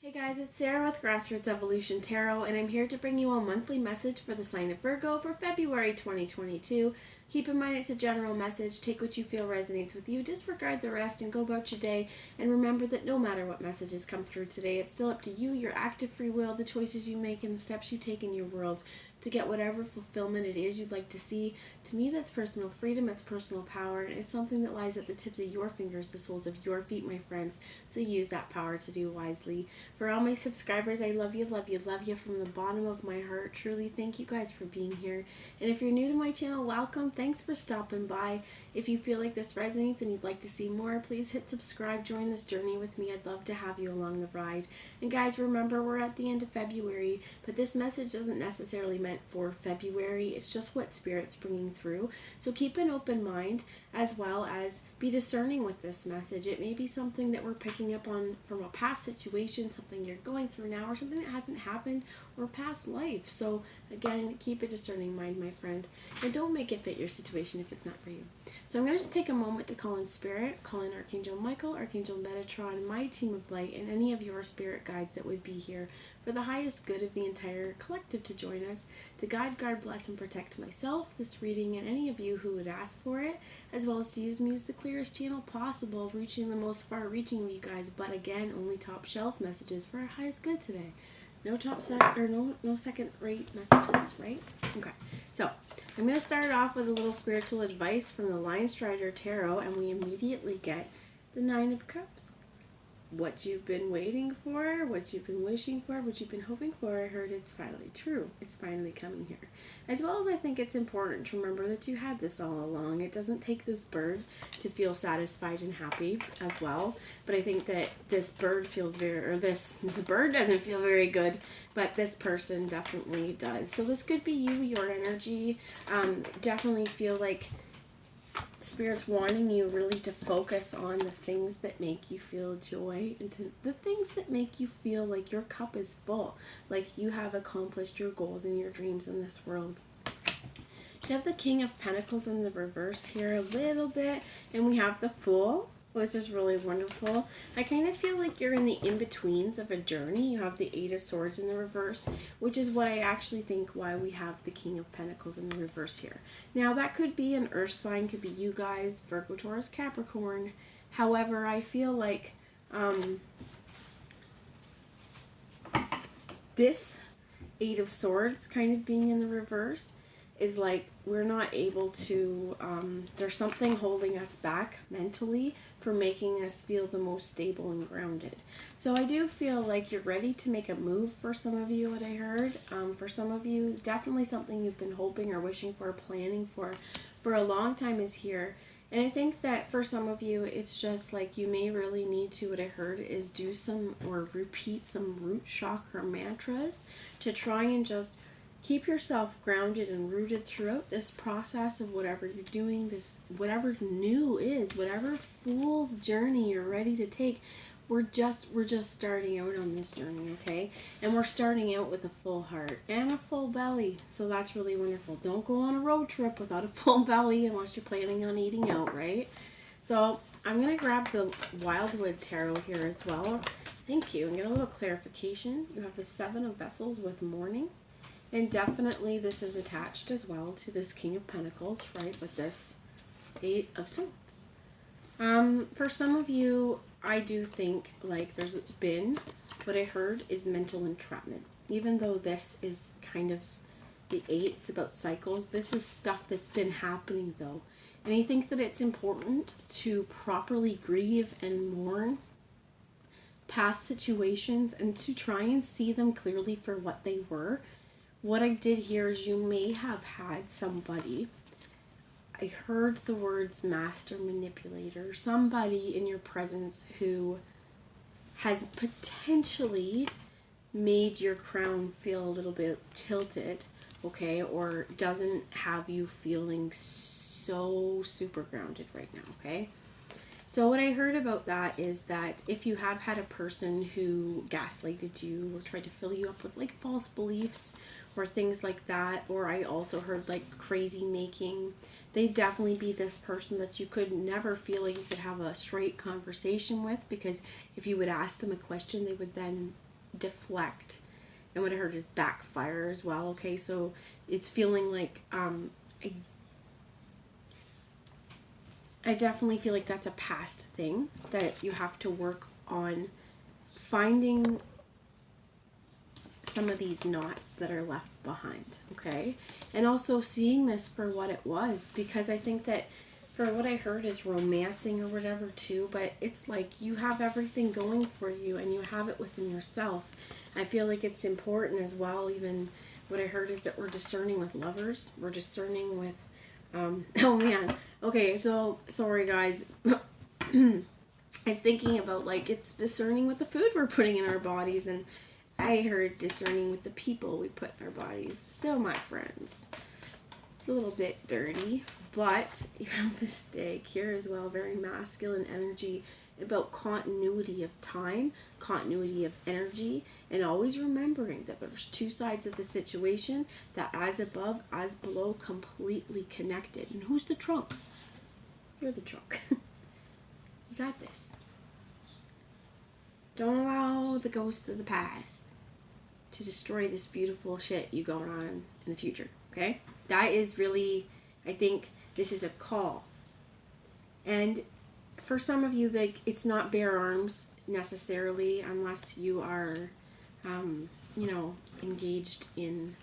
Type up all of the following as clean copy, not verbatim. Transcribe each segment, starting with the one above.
Hey guys, it's Sarah with Grassroots Evolution Tarot, and I'm here to bring you a monthly message for the sign of Virgo for February 2022. Keep in mind it's a general message. Take what you feel resonates with you, disregard the rest, and go about your day. And remember that no matter what messages come through today, it's still up to you, your active free will, the choices you make, and the steps you take in your world to get whatever fulfillment it is you'd like to see. To me, that's personal freedom, it's personal power, and it's something that lies at the tips of your fingers, the soles of your feet, my friends. So use that power to do wisely. For all my subscribers, I love you, love you, love you from the bottom of my heart. Truly, thank you guys for being here. And if you're new to my channel, welcome. Thanks for stopping by. If you feel like this resonates and you'd like to see more, please hit subscribe. Join this journey with me. I'd love to have you along the ride. And guys, remember, we're at the end of February, but this message isn't necessarily meant for February. It's just what Spirit's bringing through. So keep an open mind, as well as be discerning with this message. It may be something that we're picking up on from a past situation, something you're going through now, or something that hasn't happened, or past life. So again, keep a discerning mind, my friend, and don't make it fit your situation if it's not for you. So I'm going to just take a moment to call in Spirit, call in Archangel Michael, Archangel Metatron, my team of light, and any of your spirit guides that would be here for the highest good of the entire collective to join us, to guide, guard, bless, and protect myself, this reading, and any of you who would ask for it, as well as to use me as the clearest channel possible, reaching the most far-reaching of you guys, but again, only top shelf messages for our highest good today. No no second-rate messages, right? Okay, so I'm going to start off with a little spiritual advice from the Lion Strider Tarot, and we immediately get the Nine of Cups. What you've been waiting for, what you've been wishing for, what you've been hoping for, I heard it's finally true. It's finally coming here. As well as I think it's important to remember that you had this all along. It doesn't take this bird to feel satisfied and happy as well. But I think that this bird feels this bird doesn't feel very good, but this person definitely does. So this could be you, your energy. Definitely feel like Spirit's wanting you really to focus on the things that make you feel joy, and to the things that make you feel like your cup is full, like you have accomplished your goals and your dreams in this world. You have the King of Pentacles in the reverse here a little bit, and we have the Fool, which is really wonderful. I kind of feel like you're in the in-betweens of a journey. You have the Eight of Swords in the reverse, which is what I actually think why we have the King of Pentacles in the reverse here. Now, that could be an earth sign, could be you guys, Virgo, Taurus, Capricorn. However, I feel like this Eight of Swords kind of being in the reverse is like we're not able to, there's something holding us back mentally for making us feel the most stable and grounded. So I do feel like you're ready to make a move for some of you, what I heard. For some of you, definitely something you've been hoping or wishing for, planning for a long time is here. And I think that for some of you, it's just like you may really need to, what I heard is do some or repeat some root chakra mantras to try and just keep yourself grounded and rooted throughout this process of whatever you're doing, this whatever new is, whatever fool's journey you're ready to take. We're just starting out on this journey, okay? And we're starting out with a full heart and a full belly. So that's really wonderful. Don't go on a road trip without a full belly unless you're planning on eating out, right? So I'm going to grab the Wildwood Tarot here as well. Thank you. And get a little clarification. You have the Seven of Vessels with Mourning. And definitely this is attached as well to this King of Pentacles, right, with this Eight of Swords. For some of you, I do think like there's been, what I heard is mental entrapment. Even though this is kind of the Eight, it's about cycles, this is stuff that's been happening though. And I think that it's important to properly grieve and mourn past situations and to try and see them clearly for what they were. What I did here is you may have had somebody, I heard the words master manipulator, somebody in your presence who has potentially made your crown feel a little bit tilted, okay, or doesn't have you feeling so super grounded right now, okay? So what I heard about that is that if you have had a person who gaslighted you or tried to fill you up with like false beliefs or things like that, or I also heard like crazy making, they'd definitely be this person that you could never feel like you could have a straight conversation with, because if you would ask them a question, they would then deflect. And what I heard is backfire as well. Okay, so it's feeling like I definitely feel like that's a past thing that you have to work on finding some of these knots that are left behind, okay? And also seeing this for what it was, because I think that for what I heard is romancing or whatever too, but it's like you have everything going for you and you have it within yourself. I feel like it's important as well. Even what I heard is that we're discerning with lovers. We're discerning with, oh man. Okay, so sorry guys. I was thinking about like it's discerning with the food we're putting in our bodies, and I heard discerning with the people we put in our bodies. So my friends, it's a little bit dirty, but you have the stag here as well, very masculine energy, about continuity of time, continuity of energy, and always remembering that there's two sides of the situation, that as above, as below, completely connected. And who's the trunk? You're the trunk. You got this. Don't allow the ghosts of the past to destroy this beautiful shit you going on in the future, okay? That is really, I think this is a call. And for some of you, like, it's not bare arms necessarily, unless you are, engaged in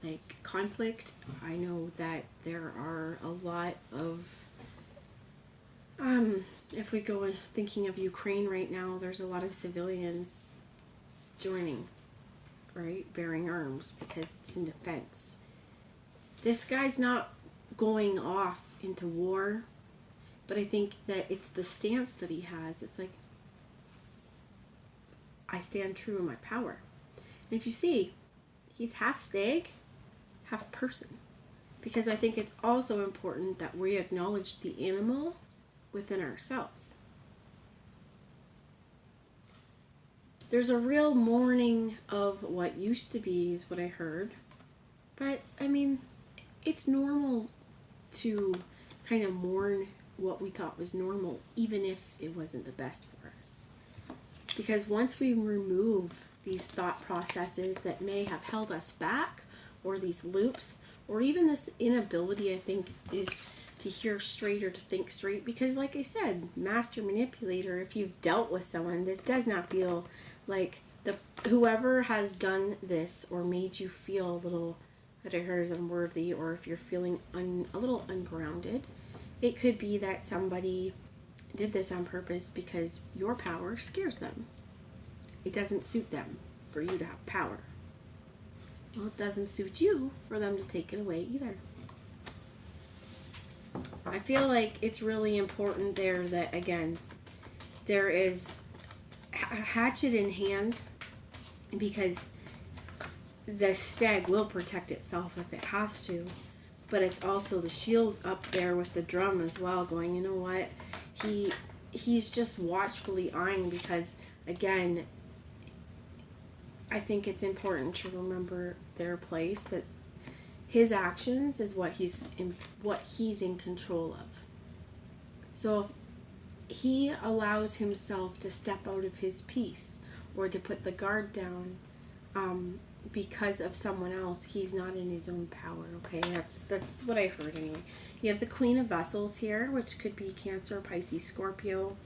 like conflict. I know that there are a lot of, if we go thinking of Ukraine right now, there's a lot of civilians joining, right, bearing arms because it's in defense. This guy's not going off into war, but I think that it's the stance that he has. It's like, I stand true in my power. And if you see, he's half stag, half person. Because I think it's also important that we acknowledge the animal within ourselves. There's a real mourning of what used to be, is what I heard. But, I mean, it's normal to kind of mourn what we thought was normal, even if it wasn't the best for us. Because once we remove these thought processes that may have held us back, or these loops, or even this inability, I think, is to hear straight or to think straight. Because like I said, master manipulator, if you've dealt with someone, this does not feel like whoever has done this or made you feel a little, that I heard is unworthy, or if you're feeling a little ungrounded, it could be that somebody did this on purpose because your power scares them. It doesn't suit them for you to have power. Well, it doesn't suit you for them to take it away either. I feel like it's really important there that, again, there is a hatchet in hand, because the stag will protect itself if it has to. But it's also the shield up there with the drum as well, going, you know what? He's just watchfully eyeing, because, again, I think it's important to remember their place, that his actions is what he's in control of. So if he allows himself to step out of his peace or to put the guard down because of someone else, he's not in his own power. Okay, that's what I heard anyway. You have the Queen of Vessels here, which could be Cancer, Pisces, Scorpio.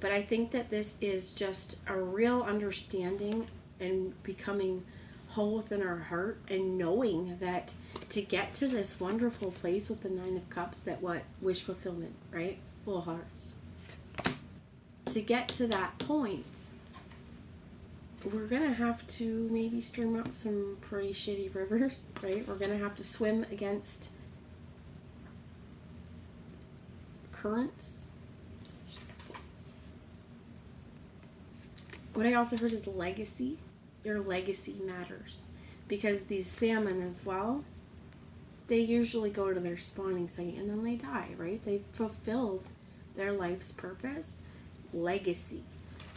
But I think that this is just a real understanding and becoming whole within our heart, and knowing that to get to this wonderful place with the Nine of Cups, that what? Wish fulfillment, right? Full hearts. To get to that point, we're going to have to maybe stream up some pretty shitty rivers, right? We're going to have to swim against currents. What I also heard is legacy. Your legacy matters, because these salmon as well, they usually go to their spawning site and then they die, right? They've fulfilled their life's purpose. Legacy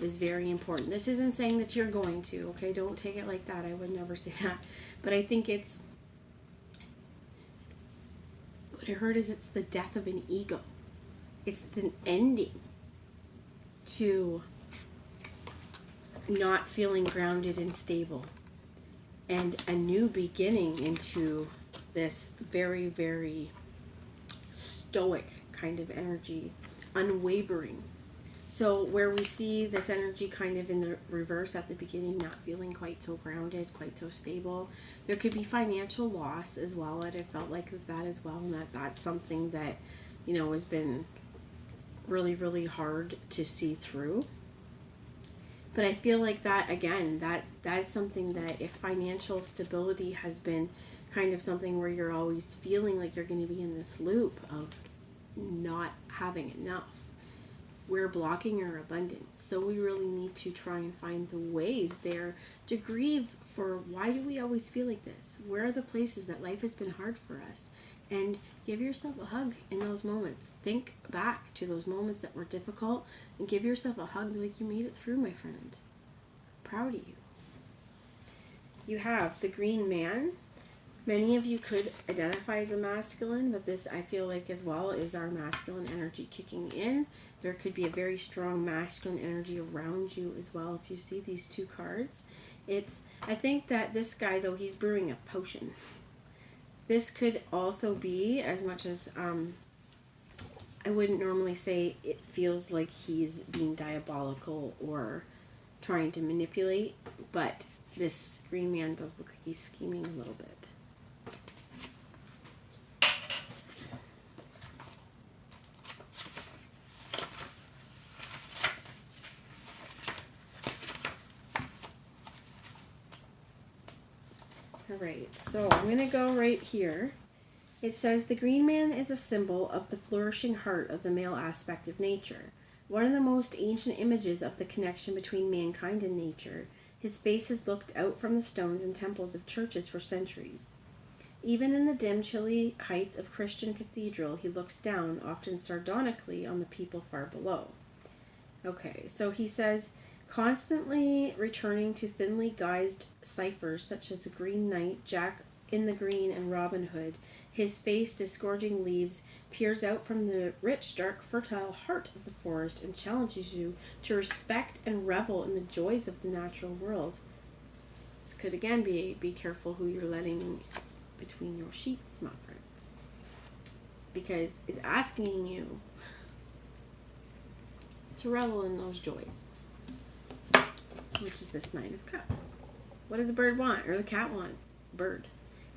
is very important. This isn't saying that you're going to, okay? Don't take it like that. I would never say that. But I think it's, what I heard is it's the death of an ego. It's an ending to not feeling grounded and stable, and a new beginning into this very, very stoic kind of energy, unwavering. So where we see this energy kind of in the reverse at the beginning, not feeling quite so grounded, quite so stable, there could be financial loss as well. And I felt like that as well, and that's something that, has been really, really hard to see through. But I feel like that, again, that is something that if financial stability has been kind of something where you're always feeling like you're going to be in this loop of not having enough, we're blocking our abundance. So we really need to try and find the ways there to grieve for why do we always feel like this? Where are the places that life has been hard for us? And give yourself a hug in those moments. Think back to those moments that were difficult and give yourself a hug like you made it through, my friend. Proud of you. You have the Green Man. Many of you could identify as a masculine, but this, I feel like, as well, is our masculine energy kicking in. There could be a very strong masculine energy around you as well if you see these two cards. I think that this guy, though, he's brewing a potion. This could also be, as much as I wouldn't normally say it feels like he's being diabolical or trying to manipulate, but this Green Man does look like he's scheming a little bit. Alright, so I'm going to go right here. It says, the Green Man is a symbol of the flourishing heart of the male aspect of nature. One of the most ancient images of the connection between mankind and nature. His face has looked out from the stones and temples of churches for centuries. Even in the dim, chilly heights of Christian cathedral, he looks down, often sardonically, on the people far below. Okay, so he says, constantly returning to thinly guised ciphers such as the Green Knight, Jack in the Green, and Robin Hood, his face, disgorging leaves, peers out from the rich, dark, fertile heart of the forest and challenges you to respect and revel in the joys of the natural world. This could again be careful who you're letting between your sheets, my friends, because it's asking you to revel in those joys, which is this Knight of Cups. What does the bird want, or the cat want? Bird.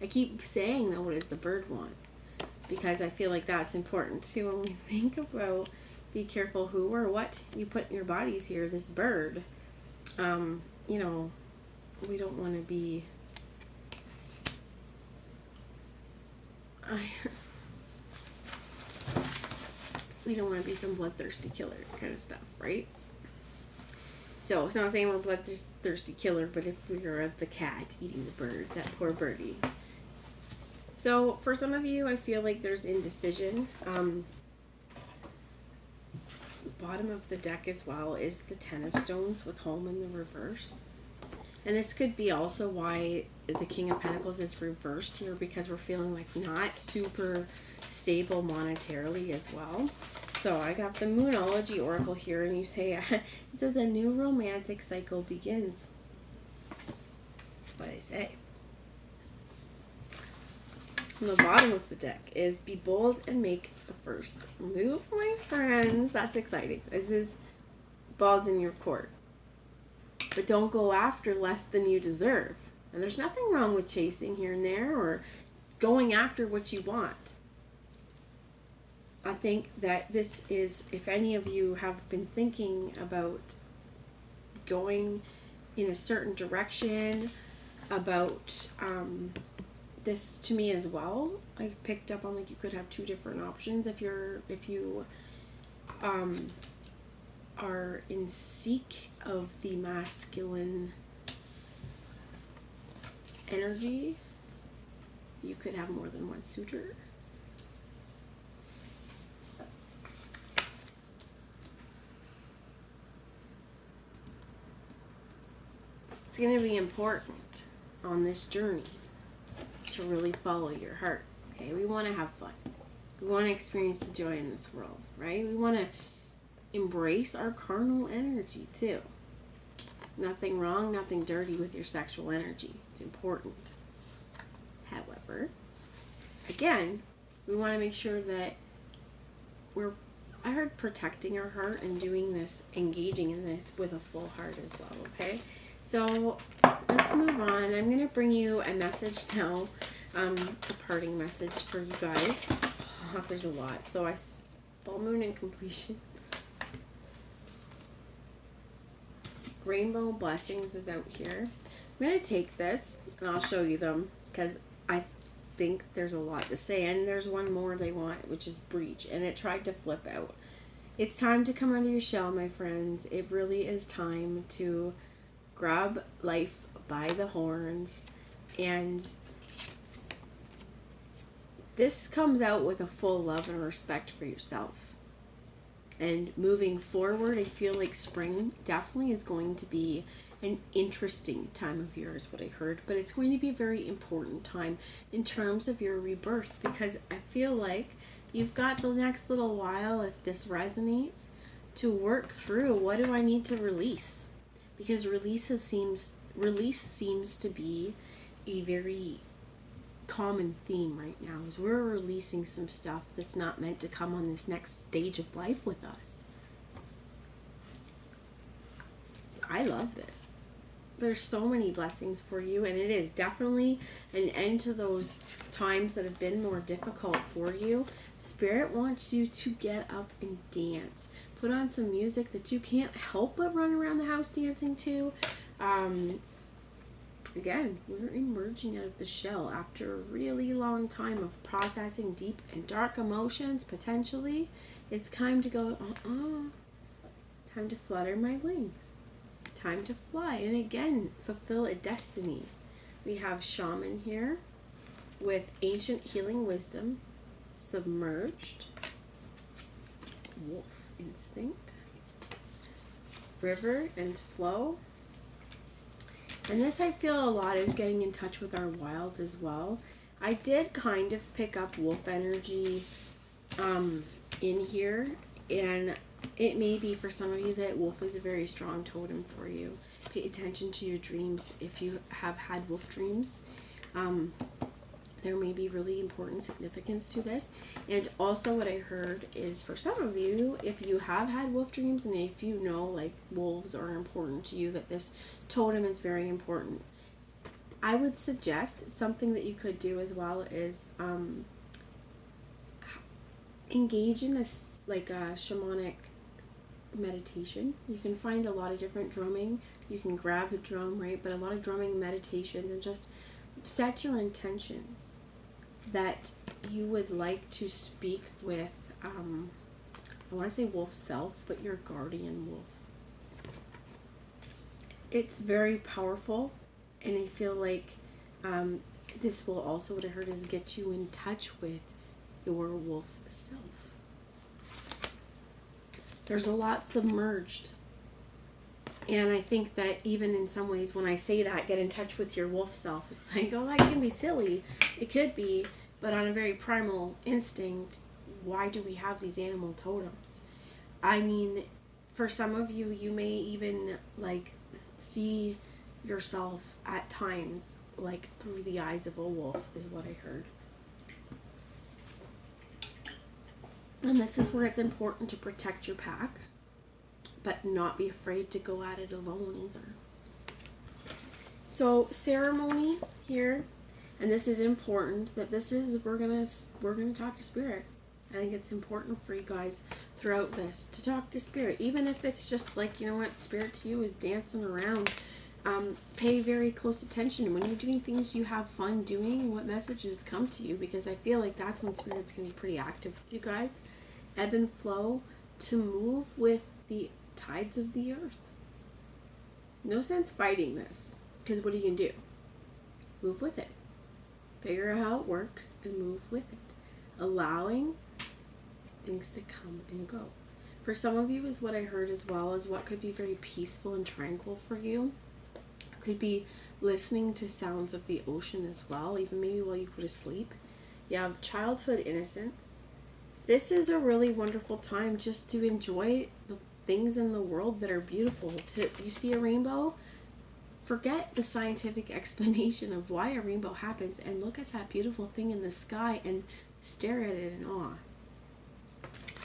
I keep saying, though, what does the bird want? Because I feel like that's important, too, when we think about be careful who or what you put in your bodies here. This bird, we don't want to be... we don't want to be some bloodthirsty killer kind of stuff, right? So, it's not saying we're a bloodthirsty killer, but if we are the cat eating the bird, that poor birdie. So, for some of you, I feel like there's indecision. The bottom of the deck as well is the Ten of Stones with Home in the reverse. And this could be also why the King of Pentacles is reversed here, because we're feeling like not super stable monetarily as well. So I got the Moonology Oracle here, and you say, it says a new romantic cycle begins. That's what I say. On the bottom of the deck is be bold and make the first move, my friends. That's exciting. This is balls in your court. But don't go after less than you deserve. And there's nothing wrong with chasing here and there or going after what you want. I think that this is, if any of you have been thinking about going in a certain direction, about this to me as well, I picked up on like you could have two different options if you are in seek of the masculine energy. You could have more than one suitor. It's going to be important on this journey to really follow your heart. Okay, we want to have fun. We want to experience the joy in this world, right? We want to embrace our carnal energy too. Nothing wrong, nothing dirty with your sexual energy. It's important. However, again, we want to make sure that I heard protecting our heart and doing this, engaging in this with a full heart as well, okay? So let's move on. I'm going to bring you a message now, a parting message for you guys. Oh, there's a lot. So full moon and completion. Rainbow blessings is out here. I'm going to take this and I'll show you them because I think there's a lot to say, and there's one more they want, which is breach, and it tried to flip out. It's time to come out of your shell, my friends. It really is time to grab life by the horns, and this comes out with a full love and respect for yourself. And moving forward, I feel like spring definitely is going to be an interesting time of year is what I heard, but it's going to be a very important time in terms of your rebirth, because I feel like you've got the next little while, if this resonates, to work through what do I need to release, because release seems to be a very common theme right now, is we're releasing some stuff that's not meant to come on this next stage of life with us. I love this. There's so many blessings for you, and it is definitely an end to those times that have been more difficult for you. Spirit wants you to get up and dance. Put on some music that you can't help but run around the house dancing to. Again, we're emerging out of the shell after a really long time of processing deep and dark emotions, potentially. It's time to go, time to flutter my wings. Time to fly, and again, fulfill a destiny. We have shaman here with ancient healing wisdom, submerged, wolf instinct, river and flow. And this, I feel a lot, is getting in touch with our wild as well. I did kind of pick up wolf energy in here, and it may be for some of you that wolf is a very strong totem for you. Pay attention to your dreams. If you have had wolf dreams, there may be really important significance to this. And also what I heard is, for some of you, if you have had wolf dreams and if you know like wolves are important to you, that this totem is very important, I would suggest something that you could do as well is engage in this like a shamanic meditation. You can find a lot of different drumming. You can grab a drum, right? But a lot of drumming meditations, and just set your intentions that you would like to speak with, I want to say wolf self, but your guardian wolf. It's very powerful, and I feel like this will also, what I heard is, get you in touch with your wolf self. There's a lot submerged. And I think that even in some ways, when I say that, get in touch with your wolf self, it's like, oh, that can be silly. It could be, but on a very primal instinct, why do we have these animal totems? I mean, for some of you, you may even like see yourself at times like through the eyes of a wolf, is what I heard. And this is where it's important to protect your pack, but not be afraid to go at it alone either. So ceremony here, and this is important, that this is, we're gonna talk to spirit. I think it's important for you guys throughout this to talk to spirit, even if it's just like, you know what, spirit to you is dancing around. Pay very close attention when you're doing things you have fun doing, what messages come to you, because I feel like that's when spirit's going to be pretty active with you guys. Ebb and flow, to move with the tides of the earth. No sense fighting this, because what are you going to do? Move with it. Figure out how it works and move with it. Allowing things to come and go. For some of you, is what I heard as well, as what could be very peaceful and tranquil for you. Could be listening to sounds of the ocean as well, even maybe while you go to sleep. You have childhood innocence. This is a really wonderful time just to enjoy the things in the world that are beautiful. You see a rainbow? Forget the scientific explanation of why a rainbow happens and look at that beautiful thing in the sky and stare at it in awe.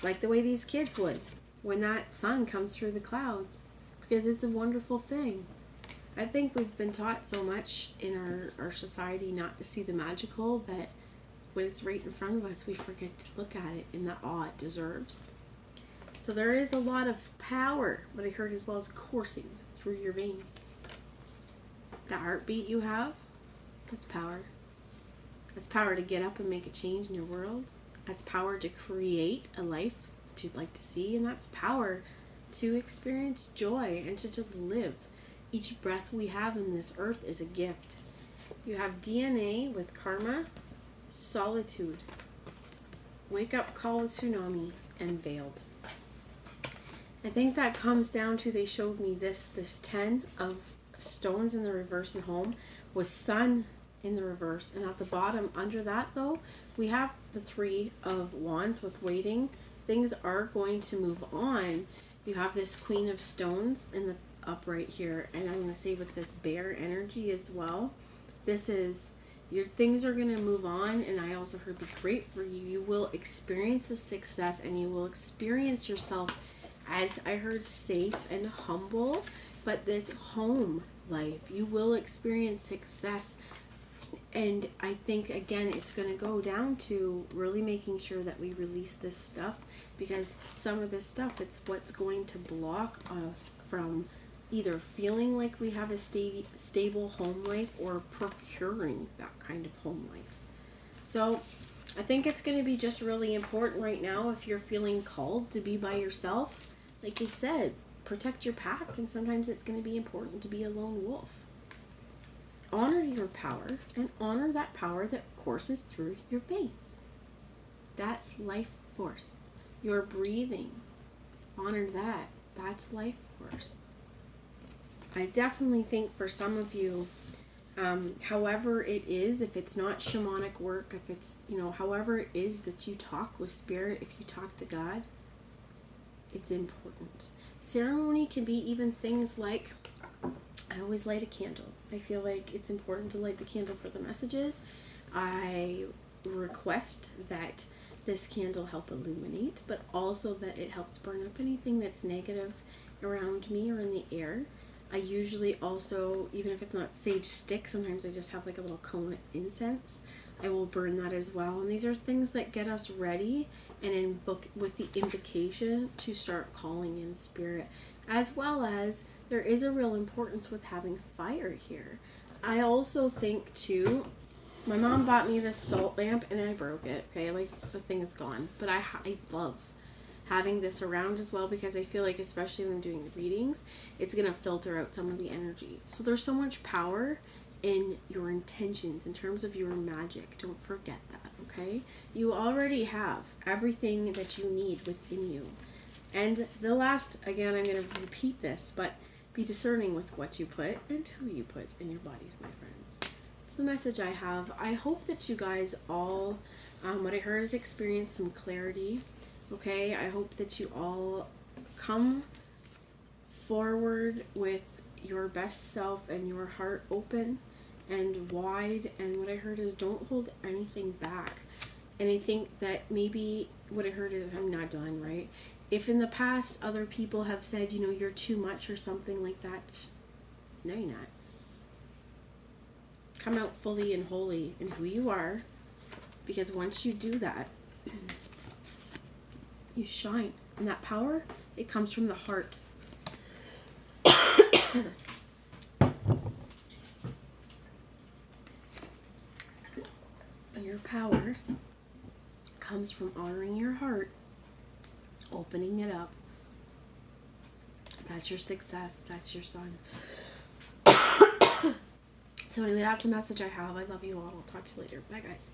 Like the way these kids would when that sun comes through the clouds, because it's a wonderful thing. I think we've been taught so much in our society not to see the magical that when it's right in front of us, we forget to look at it in the awe it deserves. So there is a lot of power, what I heard, as well as coursing through your veins. The heartbeat you have, that's power. That's power to get up and make a change in your world. That's power to create a life that you'd like to see. And that's power to experience joy and to just live. Each breath we have in this earth is a gift. You have DNA with karma, solitude, wake up call with tsunami, and veiled. I think that comes down to, they showed me this 10 of stones in the reverse and home was sun in the reverse, and at the bottom under that though we have the 3 of wands with waiting. Things are going to move on. You have this queen of stones in the upright here, and I'm going to say with this bear energy as well, this is your things are going to move on. And I also heard be great for you. You will experience a success, and you will experience yourself as I heard safe and humble. But this home life, you will experience success. And I think, again, it's going to go down to really making sure that we release this stuff, because some of this stuff, it's what's going to block us from either feeling like we have a stable home life or procuring that kind of home life. So I think it's going to be just really important right now, if you're feeling called to be by yourself, like I said, protect your pack, and sometimes it's going to be important to be a lone wolf. Honor your power, and honor that power that courses through your veins. That's life force. Your breathing, honor that. That's life force. I definitely think for some of you, however it is, if it's not shamanic work, if it's, however it is that you talk with spirit, if you talk to God, it's important. Ceremony can be even things like, I always light a candle. I feel like it's important to light the candle for the messages. I request that this candle help illuminate, but also that it helps burn up anything that's negative around me or in the air. I usually also, even if it's not sage stick, sometimes I just have like a little cone of incense. I will burn that as well. And these are things that get us ready and invoke with the invocation to start calling in spirit. As well as there is a real importance with having fire here. I also think too, my mom bought me this salt lamp and I broke it. Okay, like the thing is gone. But I love having this around as well, because I feel like, especially when I'm doing the readings, it's going to filter out some of the energy. So there's so much power in your intentions in terms of your magic. Don't forget that, okay? You already have everything that you need within you. And the last, again, I'm going to repeat this, but be discerning with what you put and who you put in your bodies, my friends. It's the message I have. I hope that you guys all, what I heard is experience some clarity. Okay, I hope that you all come forward with your best self and your heart open and wide. And what I heard is, don't hold anything back. And I think that maybe what I heard is, I'm not done, right? If in the past other people have said, you're too much or something like that, no, you're not. Come out fully and wholly in who you are, because once you do that, you shine. And that power, it comes from the heart. Your power comes from honoring your heart, opening it up. That's your success. That's your sun. So anyway, that's the message I have. I love you all. I'll talk to you later. Bye, guys.